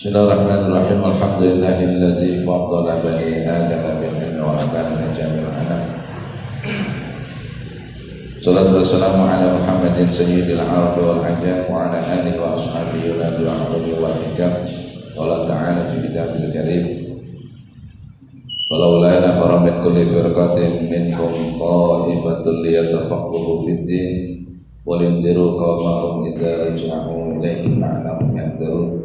Bismillahirrahmanirrahim. Alhamdulillahilladzi faddala bani Adam bil ilmi wa amana jami'al anam. Salatu wassalamu ala Muhammadin sayyidil arabi wal ajam wa ala alihi wa ashabihi wa nabihi wal hikam. Qala ta'ala fi kitabil karim. Walau la nafara min kulli firqatin minhum ta'ifatun liyatafaqahu fid din wa lindiru qaumahum idza raja'u ilaihim la'allahum yahtadun.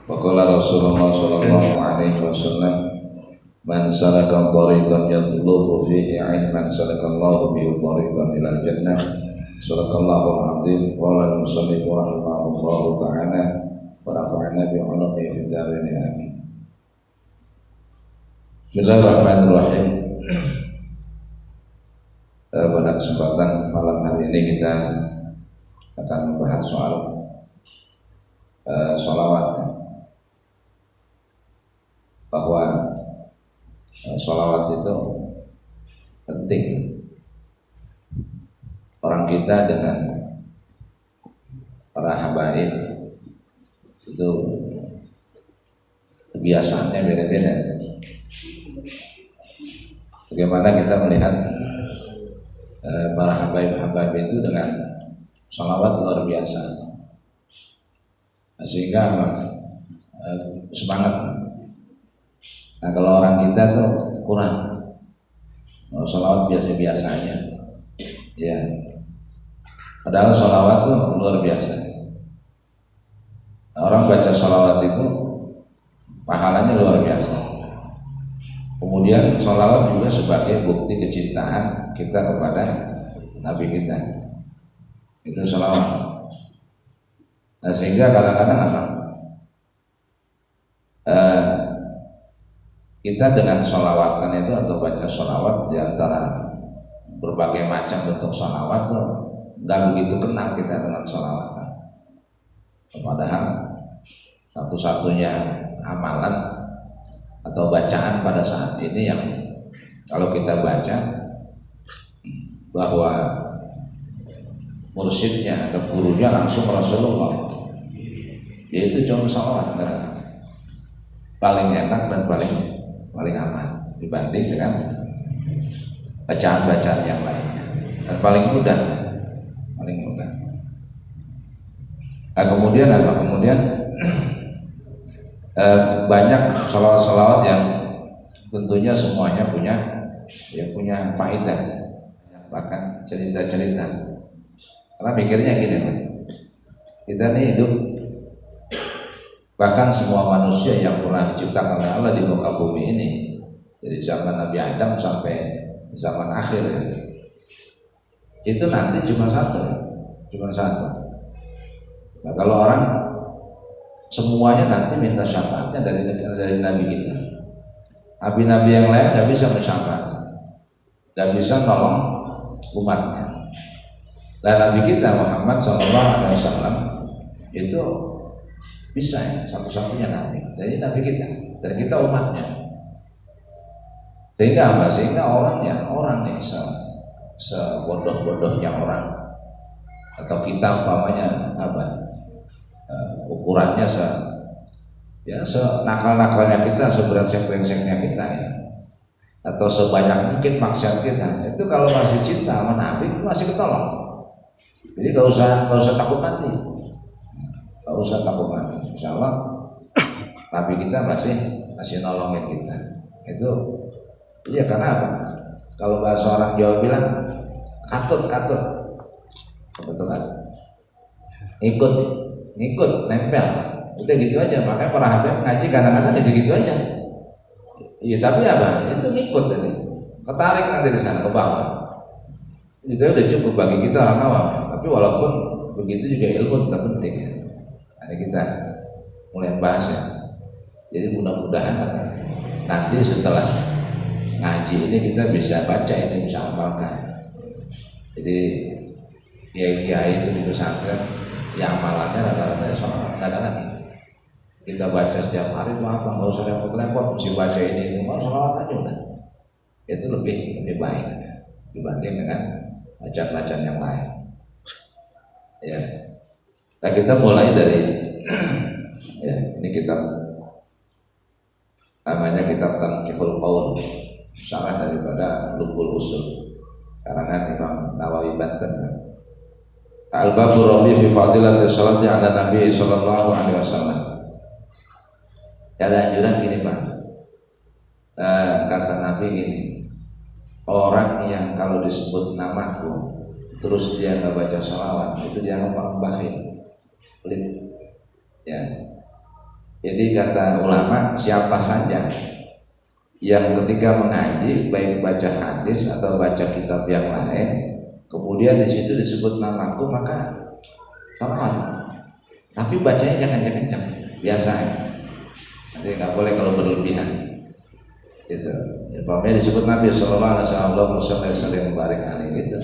Waqala Rasulullah sallallahu alaihi wasallam, man salaka tariqan yatlubu fihi ilman salakallahu bihi tariqan ilal jannah. Sadaqallahu al-azim. Qala al-musannif rahimahullahu ta'ala wa nafa'ana bi 'ulumihi fid dharain amin. Bismillahirrahmanirrahim. Pada kesempatan malam hari ini kita akan membahas soal sholawat, bahwa sholawat itu penting. Orang kita dengan para habaib itu kebiasaannya beda-beda. Bagaimana kita melihat para habaib itu dengan sholawat luar biasa, sehingga semangat. Nah, kalau orang kita tuh kurang, sholawat biasa-biasa aja, ya. Padahal sholawat tuh luar biasa. Orang baca sholawat itu pahalanya luar biasa. Kemudian sholawat juga sebagai bukti kecintaan kita kepada Nabi kita. Itu sholawat. Nah, sehingga kadang-kadang apa? Kita dengan sholawatan itu atau baca sholawat, di antara berbagai macam bentuk sholawat tuh nggak begitu kenal kita dengan sholawatan. Padahal satu-satunya amalan atau bacaan pada saat ini yang kalau kita baca bahwa mursyidnya atau gurunya langsung Rasulullah, yaitu cuma sholawat, paling enak dan paling aman dibanding dengan bacaan-bacaan yang lainnya, dan paling mudah. Nah, kemudian apa? Kemudian banyak sholawat-sholawat yang tentunya semuanya punya faedah, bahkan cerita-cerita. Karena mikirnya gini, kita nih hidup, bahkan semua manusia yang pernah diciptakan oleh Allah di muka bumi ini, dari zaman Nabi Adam sampai zaman akhir, itu nanti cuma satu. Nah, kalau orang semuanya nanti minta syafaatnya dari Nabi kita, Nabi-Nabi yang lain nggak bisa bersyafaat, nggak bisa nolong umatnya. Dan Nabi kita Muhammad SAW itu bisa, ya, satu-satunya Nabi. Jadi Nabi kita, dan kita umatnya. Sehingga apa? Sehingga orang yang sebodoh-bodohnya orang, atau kita umpamanya apa? Ukurannya senakal-nakalnya kita, seberengsek-berengseknya kita, ya, atau sebanyak mungkin maksiat kita, itu kalau masih cinta sama Nabi itu masih ketolong. Jadi gak usah takut mati, Insya Allah Nabi kita masih nolongin kita. Itu iya, karena apa? Kalau bahasa orang Jawa bilang katut, betul kan? Ngikut, nempel, udah gitu aja. Makanya para habaib ngaji kadang-kadang gitu aja. Iya, tapi apa? Itu ngikut tadi, ketarik nanti di sana ke bawah. Itu udah cukup bagi kita orang awam. Tapi walaupun begitu juga ilmu tetap penting, ya. Ada kita mulai bahas, ya. Jadi mudah-mudahan nanti setelah ngaji ini kita bisa baca ini, bisa amalkan. Jadi kiai-kiai itu di pesantren yang amalannya rata-rata sholawat, nggak ada lagi. Kita baca setiap hari itu apa? Nggak usah repot-repot, mesti baca ini, mau sholawat aja udah. Itu lebih baik, ya, dibanding dengan bacaan-bacaan yang lain. Ya. Nah, kita mulai dari ya, ini kitab namanya kitab Tanqihul Qaul, syarah daripada Lubbul Usul karangan Imam Nawawi Banten. Al-babu rabi fi fadilati sholati ala Nabi sallallahu alaihi wasallam. Ada anjuran gini Pak, kata Nabi gini, orang yang kalau disebut namaku terus dia nggak baca sholawat itu dia orang bakhil, pelit. Ya. Jadi kata ulama, siapa saja yang ketika mengaji baik baca hadis atau baca kitab yang lain, kemudian di situ disebut namaku maka sholawat. Tapi bacanya jangan kencang, biasa. Jadi nggak boleh kalau berlebihan. Gitu. Ya, pokoknya disebut Nabi Sallallahu Alaihi Wasallam, Allahumma sholli wa sallim wa barik alaihi gitu.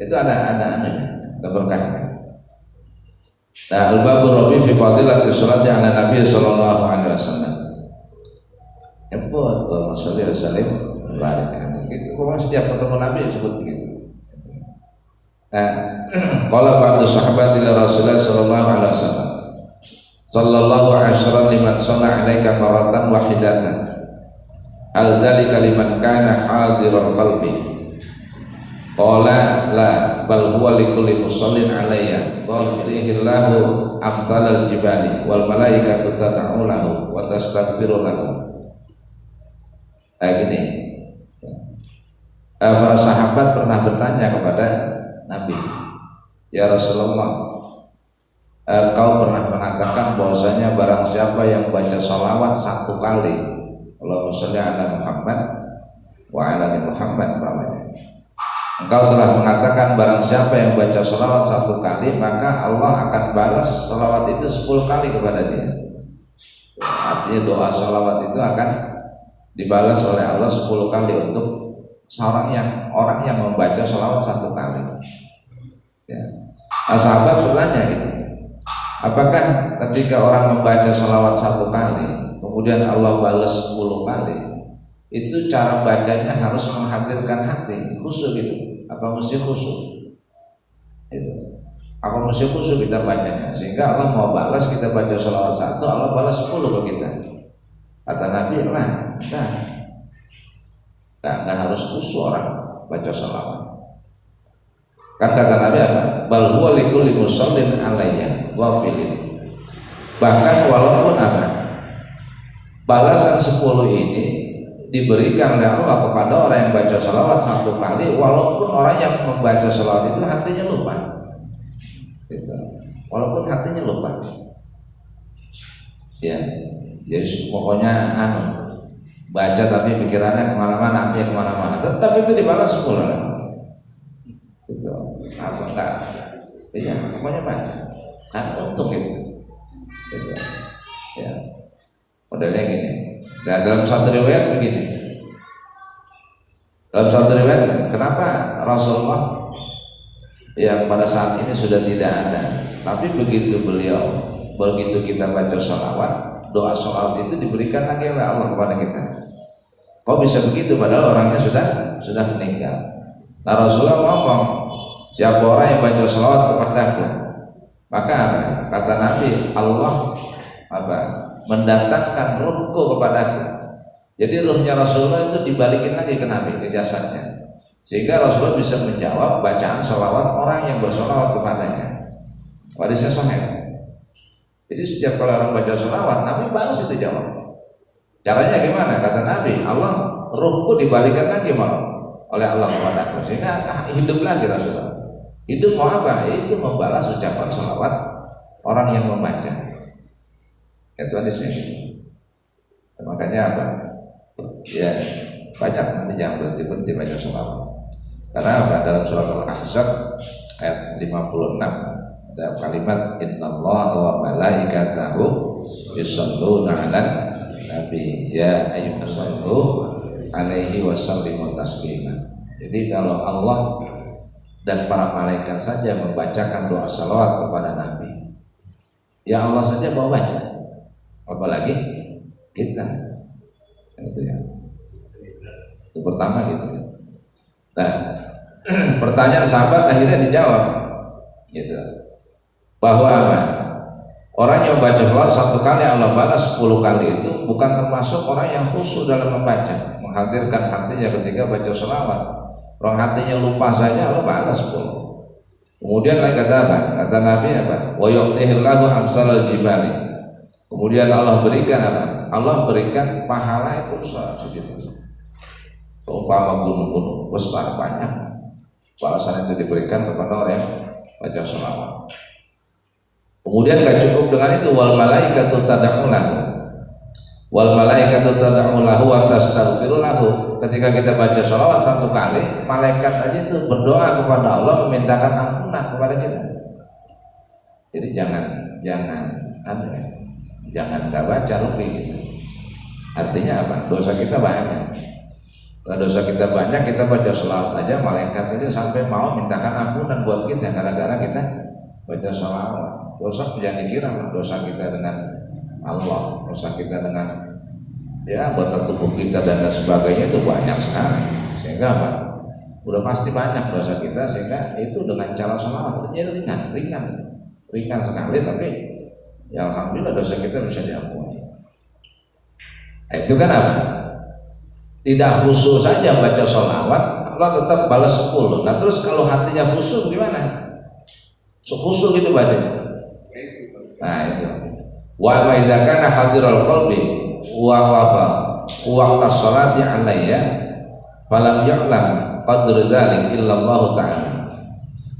Itu ada berkahnya. Nah, al-babu rabi fi fadilati sholati ala Nabi Sallallahu Alaihi Wasallam. Empot, Allahumma sholli wa sallim wa barik alaihi gitu. Pokoknya setiap ketemu Nabi disebut begitu. Nah, qala ba'du sahabati Rasulullah Sallallahu Alaihi Wasallam, sallallahu asyran liman shalla alaika maratan wahidatan. Al-dzalika liman kana hadirul qalbi. Qala la bal huwa likulli musallin alayya. Qala ilahillahu amsalal jibali wal malaikatu tad'u lahu wa tastaghfiru lahu. Gini. Para sahabat pernah bertanya kepada Nabi, ya Rasulullah, kau pernah mengatakan bahwasanya barang siapa yang baca sholawat satu kali, Allahumma sholli ala Muhammad wa ala ali Muhammad, engkau telah mengatakan barang siapa yang baca sholawat satu kali maka Allah akan balas sholawat itu 10 kali kepada dia. Artinya doa sholawat itu akan dibalas oleh Allah 10 kali untuk orang yang membaca sholawat satu kali. Ya. Nah, sahabat bertanya gitu, apakah ketika orang membaca sholawat satu kali kemudian Allah balas 10 kali, itu cara bacanya harus menghadirkan hati, khusyuk gitu? Apa mesti khusyuk? Itu. Apa mesti khusyuk kita bacanya? Sehingga Allah mau balas kita baca sholawat satu, Allah balas 10 ke kita. Kata Nabi, nggak harus khusyuk orang baca sholawat. Kan kata Nabi apa? Bal huwa likulli musallin alayya wa filin. Bahkan walaupun apa? Balasan 10 ini diberikan oleh Allah kepada orang yang baca sholawat satu kali, walaupun orang yang membaca sholawat itu hatinya lupa. Gitu. Walaupun hatinya lupa. Ya, jadi pokoknya baca tapi pikirannya kemana-mana, hatinya kemana-mana, tetap itu dibalas 10 orang. Gitu. Apa enggak? Iya, pokoknya baca. Kan untung itu. Gitu. Ya. Modelnya gini. Dan dalam satu riwayat begini. Dalam satu riwayat, kenapa Rasulullah yang pada saat ini sudah tidak ada, tapi begitu kita baca sholawat, doa sholawat itu diberikan lagi oleh Allah kepada kita. Kok bisa begitu padahal orangnya sudah meninggal? Nah, Rasulullah ngomong, siapa orang yang baca sholawat kepadaku, maka apa? Kata Nabi, Allah mendatangkan ruhku kepadaku. Jadi ruhnya Rasulullah itu dibalikin lagi ke Nabi, ke jasadnya, sehingga Rasulullah bisa menjawab bacaan sholawat orang yang bersolawat kepadanya. Hadisnya sahih. Jadi setiap kali orang baca sholawat, Nabi balas itu jawab. Caranya gimana? Kata Nabi, Allah ruhku dibalikan lagi oleh Allah kepadaku, sehingga hidup lagi Rasulullah. Hidup mau apa? Itu membalas ucapan sholawat orang yang membaca. Itu hadisnya. Makanya apa? Ya banyak, nanti jangan berhenti baca sholawat. Karena apa? Dalam surat Al-Ahzab ayat 56 ada kalimat innallaha wa malaikatahu yusholluna 'alan nabi ya ayyuhalladzi alaihi wasallimu taslima. Jadi kalau Allah dan para malaikat saja membacakan doa salawat kepada Nabi, ya Allah saja mau baca, apalagi kita. Itu ya. Itu pertama gitu. Nah, pertanyaan sahabat akhirnya dijawab gitu. Bahwa apa? Orang yang baca selawat 1 kali Allah balas 10 kali itu bukan termasuk orang yang khusyuk dalam membaca, menghadirkan hatinya ketika baca selawat. Orang hatinya lupa saja Allah balas 10. Kemudian lagi kata apa? Kata Nabi apa? Wa yu'tihillahu amsalal jibali. Kemudian Allah berikan apa? Allah berikan pahala itu segitu. Umpama gunung-gunung besar banyak. Balasan itu diberikan kepada orang yang baca selawat. Kemudian gak cukup dengan itu, wal malaikatu tad'u lahu. Wal malaikatu tad'u lahu wa tastaghfiru lahu. Ketika kita baca sholawat 1 kali, malaikat aja itu berdoa kepada Allah memintakan ampunan kepada kita. Jadi jangan nggak baca lebih gitu. Artinya apa? Dosa kita banyak. Kalau dosa kita banyak, kita baca sholawat aja, malaikat aja sampai mau mintakan ampunan buat kita gara-gara kita baca sholawat. Dosa jangan dikira dosa kita dengan Allah, dosa kita dengan ya anggota tubuh kita dan sebagainya itu banyak sekali. Sehingga apa? Udah pasti banyak dosa kita, sehingga itu dengan cara sholawat itu jadi ringan sekali, tapi ya alhamdulillah dosa kita bisa diampuni. Itu kan apa? Tidak khusyuk saja baca sholawat, Allah tetap balas 10. Nah terus kalau hatinya khusyuk gimana? Khusyuk gitu baca. Nah itu. Wa ma idza kana hadirul qalbi wa sholati alayya falam ya'lam qadr dzalik illa Allah taala.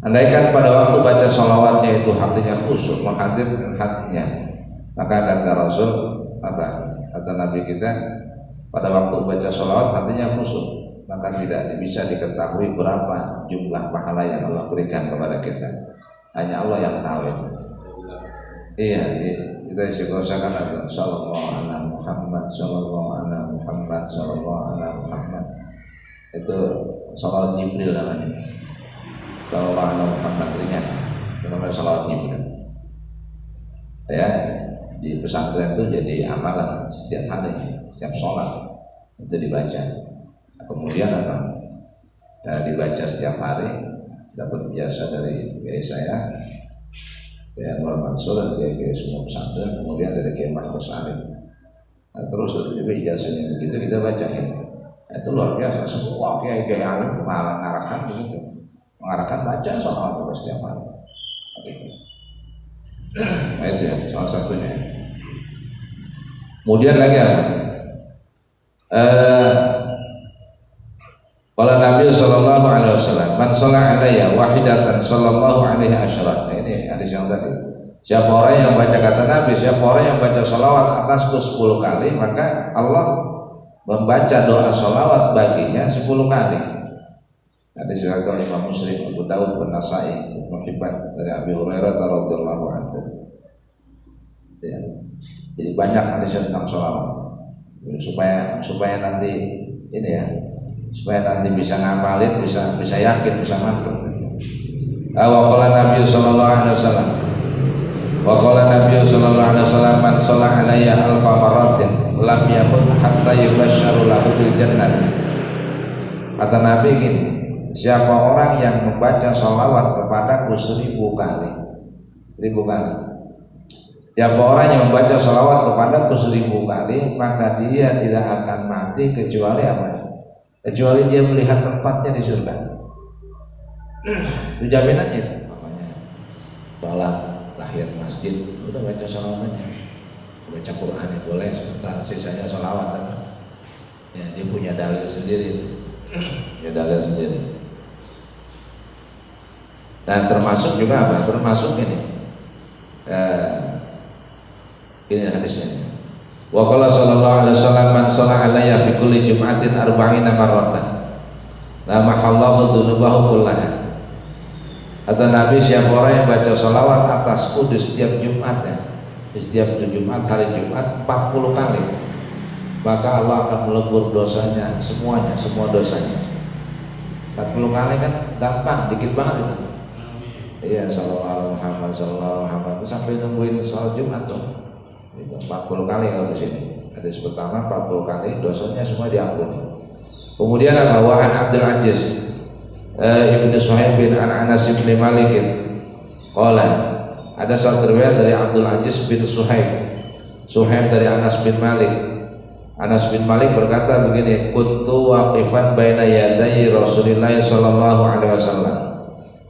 Andaikan pada waktu baca sholawatnya itu hatinya khusyuk, menghadirkan hatinya, maka kata Rasul apa? Kata Nabi kita, pada waktu baca sholawat hatinya khusyuk, maka tidak bisa diketahui berapa jumlah pahala yang Allah berikan kepada kita. Hanya Allah yang tahu itu. Iya, kita istighosahkan Allah sallallahu ala Muhammad sallallahu ala Muhammad sallallahu ala Muhammad. Itu salawat Jibril namanya. Sallallahu ala Muhammad ringan. Itu namanya salawat Jibril. Ya, di pesantren itu jadi amalan setiap hari, setiap sholat itu dibaca. Kemudian apa? Dibaca setiap hari, dapat ijazah dari kiai saya, Kiai Anwar Mansur dan kiai semua pesantren, kemudian dari Kiai Mahfuz Alim. Nah, terus juga ijazahnya begitu kita bacain. Itu luar biasa, semua kiai alim mengarahkan begitu, mengarahkan baca sholawat itu setiap hari. Begitu. Nah, itu ya salah satunya. Kemudian lagi apa? Qala Nabi sallallahu alaihi wasallam, man shalla alayya wahidatan sallallahu alaihi asyara. Nah, ini hadis yang tadi. Siapa orang yang baca kata Nabi, siapa orang yang baca salawat atasku 10 kali, maka Allah membaca doa salawat baginya 10 kali. Hadis riwayat Imam Muslim, Abu Daud, An-Nasa'i, Ibnu Hibban dari Abi Hurairah radhiyallahu anhu. Ya. Jadi banyak hadis tentang salawat. Supaya nanti ini ya, supaya nanti bisa ngapalin, bisa yakin, bisa mantap gitu. Wa qala Nabi sallallahu alaihi wasallam. Wa qala Nabi sallallahu alaihi wasallam, man shalla alayya alfa marratin lam yakun hatta yubashsharu lahu bil jannati. Kata Nabi gini, siapa orang yang membaca sholawat kepadaku 1000 kali, 1000 kali. Siapa orang yang membaca sholawat kepadaku 1000 kali, maka dia tidak akan mati kecuali apa? Kecuali dia melihat tempatnya di surga. Itu jaminannya itu. Makanya sholat tahiyat masjid udah baca sholawatnya, baca Quran ya boleh sebentar, sisanya sholawat aja. Ya dia punya dalil sendiri, punya dalil sendiri. Nah termasuk juga apa? Termasuk ini hadisnya. Wa qala sallallahu alaihi wasallam, man shalla alayya fi kulli jum'atin 40 marratan la mahallahu dzunubahu kullaha. Kata Nabi, siapa orang yang baca sholawat atasku di setiap Jumat ya, di setiap Jumat, hari Jumat 40 kali, maka Allah akan melebur dosanya semuanya, semua dosanya. 40 kali kan gampang, dikit banget itu. Iya, sallallahu alaihi Muhammad, sallallahu alaihi Muhammad, sampai nungguin sholat Jumat tuh. 40 kali kalau di sini. Hadis pertama 40 kali, dosanya semua diampuni. Kemudian apa? Wa an Abdul Aziz Ibnu Suhaib bin Anas bin Malik qala Ada satu riwayat dari Abdul Aziz bin Suhaib dari Anas bin Malik. Anas bin Malik berkata begini, kuntu waqifan baina yaday Rasulillah sallallahu alaihi wasallam.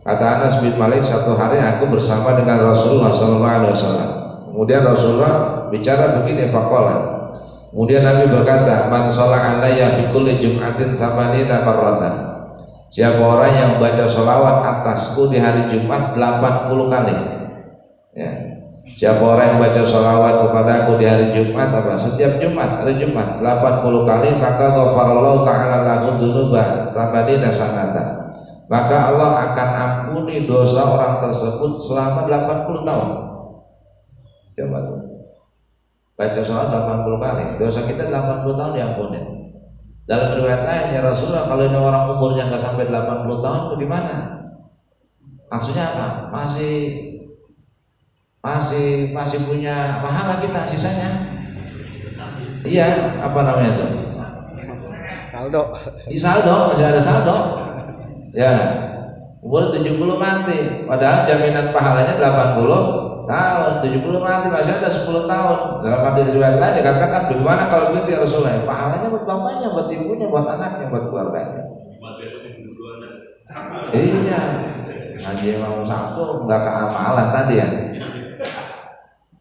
Kata Anas bin Malik, satu hari aku bersama dengan Rasulullah sallallahu alaihi wasallam. Kemudian Rasulullah bicara begini, faqala. Kemudian Nabi berkata, man shalla alayya fi kulli jum'atin samanina marratan. Siapa orang yang baca sholawat atasku di hari Jumat 80 kali. Ya. Siapa orang yang baca sholawat kepadaku di hari Jumat setiap Jumat, hari Jumat 80 kali, maka ghafarallahu ta'ala lahu dzunuba samanina sanatan. Maka Allah akan ampuni dosa orang tersebut selama 80 tahun. Coba tuh. Baca sholat 80 kali, dosa kita 80 tahun diampuni. Dalam riwayat lain, ya Rasulullah, kalau ini orang umurnya nggak sampai 80 tahun bagaimana? Maksudnya apa? Masih punya pahala kita sisanya. Iya, apa namanya itu? Saldo. Di saldo, masih ada saldo. Ya, umur 70 mati, padahal jaminan pahalanya 80 tahun, 70 mati masih ada 10 tahun. Dalam hadis riwayat lain dikatakan, bagaimana kalau begitu ya Rasulullah? Pahalanya buat bapaknya, buat ibunya, buat anaknya, buat keluarganya. Iya, Haji Imam satu nggak keamalan tadi ya.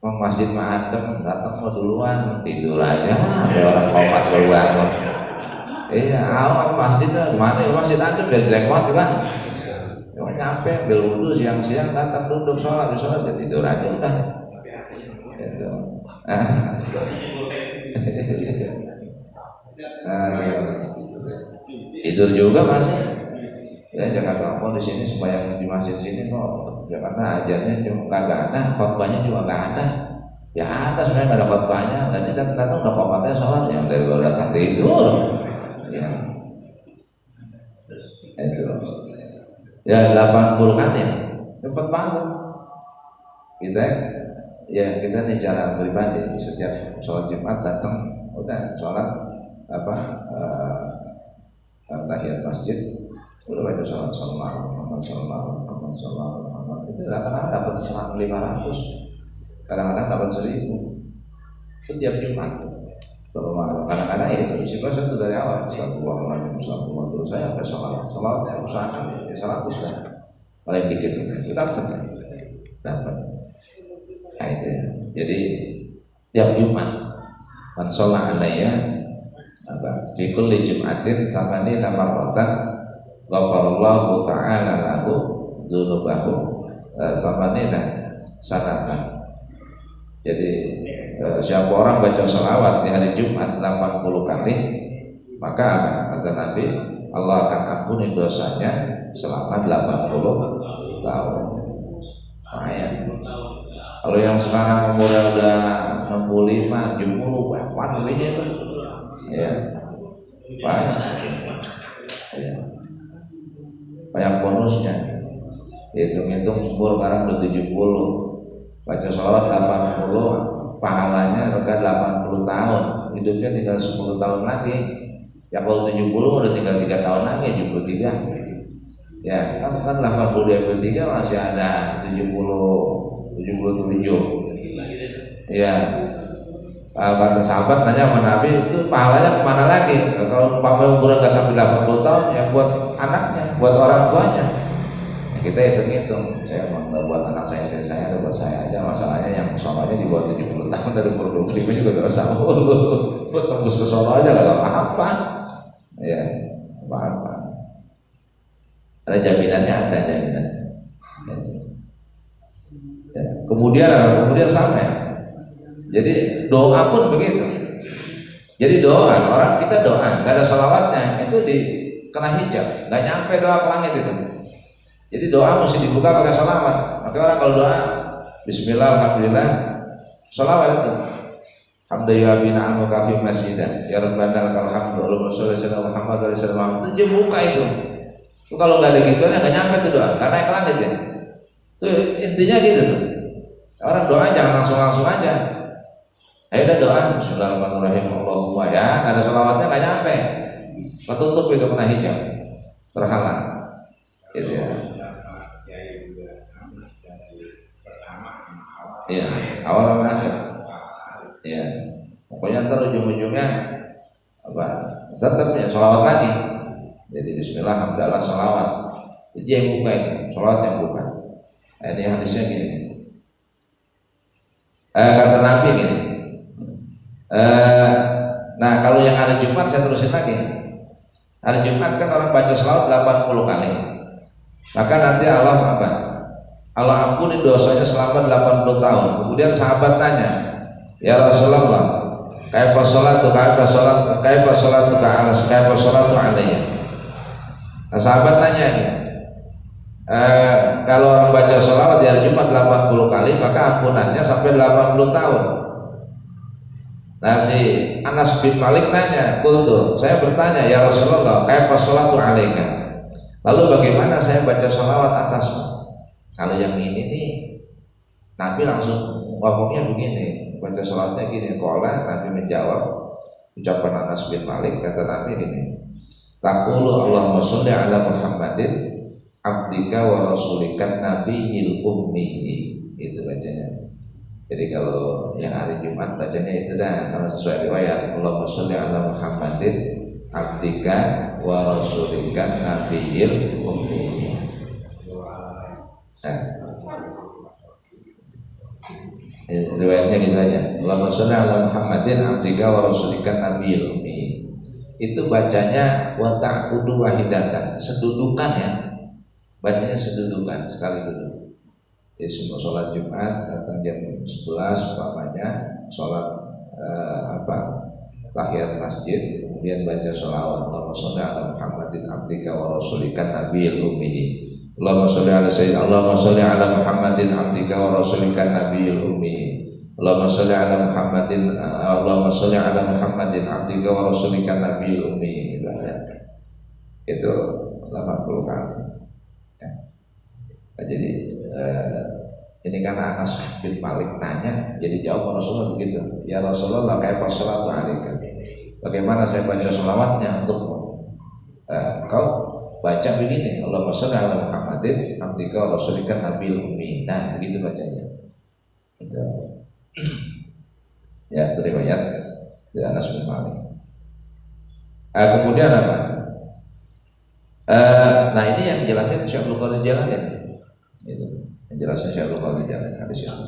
Mau masjid adem, datang mau duluan, tidur aja, ada orang komat baru bangun. Iya, awal masjid mana ya masjid adem biar jelek banget bang. Cuma nyampe ambil wudhu siang-siang, datang duduk sholat ya tidur aja udah. Gitu. Tidur juga masih. Ya Jakarta di sini sembahyang di masjid sini kok Jakarta ajarnya cuma kagak ada, khotbahnya juga nggak ada. Ya ada sebenarnya nggak ada khotbahnya, dan kita datang udah komatnya sholat yang dari baru datang tidur. Ya, itu. Ya 80 kali cepat banget. Kita nih cara pribadi setiap sholat Jumat datang udah sholat tahiyat masjid, udah baca sholat sallallahu itu kadang-kadang dapat 500, kadang-kadang dapat 1000 setiap Jumat. Kadang-kadang itu sehingga saya dari awal satu saya sampai sholatnya usahakan ya 100 kan paling dikit itu dapat. Nah itu ya. Jadi tiap Jumat man sholla alayya fi kulli jum'atin samanina marratan ghafarallahu ta'ala lahu dzunubahu samanina sanatan. Jadi siapa orang baca sholawat di hari Jumat 80 kali, maka kata Nabi, Allah akan ampuni dosanya selama 80 tahun. Lumayan. Kalau yang sekarang umurnya udah 65, 70, banyak lebihnya itu. Ya, banyak. Ya. Banyak bonusnya. Hitung-hitung umur sekarang udah 70. Baca sholawat 80, pahalanya rega 80 tahun, hidupnya tinggal 10 tahun lagi. Ya kalau 70 udah tinggal 3 tahun lagi, 73. Ya kan 80 diambil 3 masih ada 77. Ya, kata sahabat nanya sama Nabi, itu pahalanya kemana lagi? Kalau umpamanya umurnya nggak sampai 80 tahun, ya buat anaknya, buat orang tuanya. Kita hitung-hitung, saya mau nggak buat anak saya, istri saya, ada buat saya aja. Masalahnya yang sononya dibuat 70 tahun dari umur 25 juga udah sama lu. Buat tembus ke sono aja gak apa-apa. Ya, apa-apa. Ada jaminannya, ada jaminannya. Ya. Kemudian sampai. Jadi doa pun begitu. Jadi doa, orang kita doa, gak ada sholawatnya, itu kena hijab, gak nyampe doa ke langit itu. Jadi doa mesti dibuka pakai sholawat. Maka orang kalau doa Bismillah, Alhamdulillah, sholawat itu. Hamdulillah bina'amu kafi masjidah. Ya Rabbana lakal hamdu. Allahumma sholli ala Muhammad wa sallam. Itu dia buka itu. Itu kalau nggak ada gituan nggak nyampe tuh doa. Nggak naik ke langit ya. Itu intinya gitu tuh. Orang doa jangan langsung aja. Ayo udah doa Bismillahirrahmanirrahim. Allahumma ya. Ada sholawatnya nggak nyampe. Ketutup itu kena hijab. Terhalang. Gitu ya. malam akhir. Ya, pokoknya ntar ujung-ujungnya apa? Tetap ya sholawat lagi. Jadi Bismillah, hamdalah, sholawat. Jadi yang buka itu, sholawat yang buka. Nah, ini hadisnya gini. Kata Nabi gini. Nah kalau yang hari Jumat saya terusin lagi. Hari Jumat kan orang baca sholawat 80 kali. Maka nanti Allah apa? Allah ampuni dosanya selama 80 tahun. Kemudian sahabat tanya, ya Rasulullah, kaifa sholatu alayya. Nah, sahabat nanya ya, kalau orang baca sholawat di hari Jumat 80 kali, maka ampunannya sampai 80 tahun. Nah si Anas bin Malik nanya, kultu, saya bertanya, ya Rasulullah, kaifa sholatu alayka. Lalu bagaimana saya baca sholawat atasmu? Kalau yang ini nih, Nabi langsung ngomongnya begini, baca sholatnya gini. Qala, Nabi menjawab ucapan Anas bin Malik, kata Nabi gini, taqulu Allahumma sholli ala Muhammadin abdika wa rasulika nabiyil ummihi. Itu bacanya. Jadi kalau yang hari Jumat bacanya itu dah, kalau sesuai riwayat, Allahumma sholli ala Muhammadin abdika wa rasulika nabiyil ummihi. Nah, riwayatnya gitu aja. Allahumma sholli ala Muhammadin abdika wa rasulika nabiyil ummi. Itu bacanya wa ta'qudu wahidatan, sedudukan ya. Bacanya sedudukan, sekali duduk. Jadi semua sholat Jumat datang jam 11 umpamanya, sholat tahiyat masjid, kemudian baca sholawat Allahumma sholli ala Muhammadin abdika wa rasulika nabiyil ummi. Allahumma sholli ala sayyidina Allahumma sholli ala Muhammadin abdika wa rasulika nabiyil ummi. Allahumma sholli ala Muhammadin abdika wa rasulika nabiyil ummi. Itu 80 kali. Ya. Nah, jadi ini karena Anas bin Malik nanya, jadi jawab Rasulullah begitu. Ya Rasulullah, kaifa sholatu alaika. Bagaimana saya baca sholawatnya untukmu? Kau baca begini, Allahumma sholli ala Muhammadin abdika wa rasulika nabiyil ummi. Nah, begitu bacanya. Itu. Ya, itu riwayat dari Anas bin Malik. Kemudian apa? Nah, ini yang jelasin Syekh Abdul Qadir Jalalain. Itu yang jelasin Syekh Abdul Qadir Jalalain hadis itu.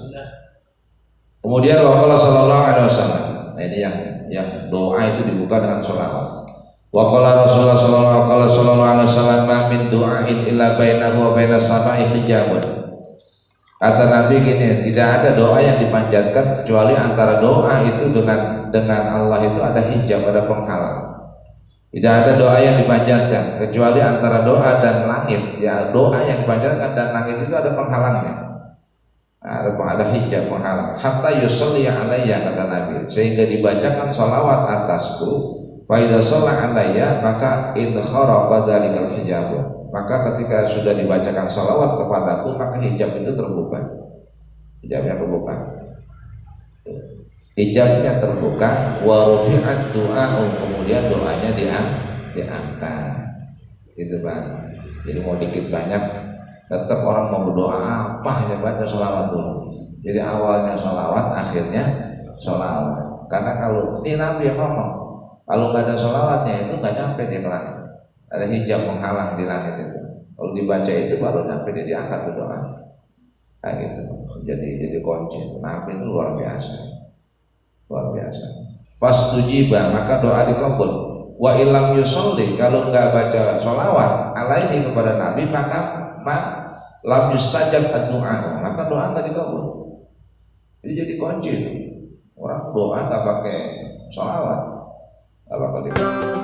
Kemudian waqala sallallahu alaihi wasallam. Nah, ini yang doa itu dibuka dengan sholawat. Waqala Rasulullah sallallahu alaihi wasallam, ma min du'ain illa bainahu wa bainas sama'i hijabun. Kata Nabi gini, tidak ada doa yang dipanjatkan kecuali antara doa itu dengan Allah itu ada hijab, ada penghalang. Tidak ada doa yang dipanjatkan kecuali antara doa dan langit. Ya, doa yang dipanjatkan dan langit itu ada penghalangnya. Ada hijab penghalang. Hatta yusolli alayya, kata Nabi, sehingga dibacakan sholawat atasku. Fa idza shalla alayya, maka in kharaqa dzalikal hijab. Maka ketika sudah dibacakan sholawat kepadaku, maka hijab itu terbuka. Hijabnya terbuka. Hijabnya terbuka, wa rufi'at du'a'u, kemudian doanya diangkat. Gitu Bang. Jadi mau dikit banyak, tetap orang mau berdoa apa hanya baca sholawat dulu. Jadi awalnya sholawat, akhirnya sholawat. Karena kalau ini Nabi yang ngomong, kalau nggak ada sholawatnya itu nggak nyampe dia ke langit. Ada hijab menghalang di langit itu. Kalau dibaca itu baru nyampe dia diangkat ke doa. Kayak gitu. Jadi kunci. Nabi itu luar biasa. Luar biasa. Fastujiba, maka doa dikabul. Wa illam yusolli, kalau nggak baca sholawat alaihi kepada Nabi, maka lam yustajab ad-du'a, maka doa nggak dikabul. Jadi kunci itu. Orang doa nggak pakai sholawat, nggak bakal dikabul.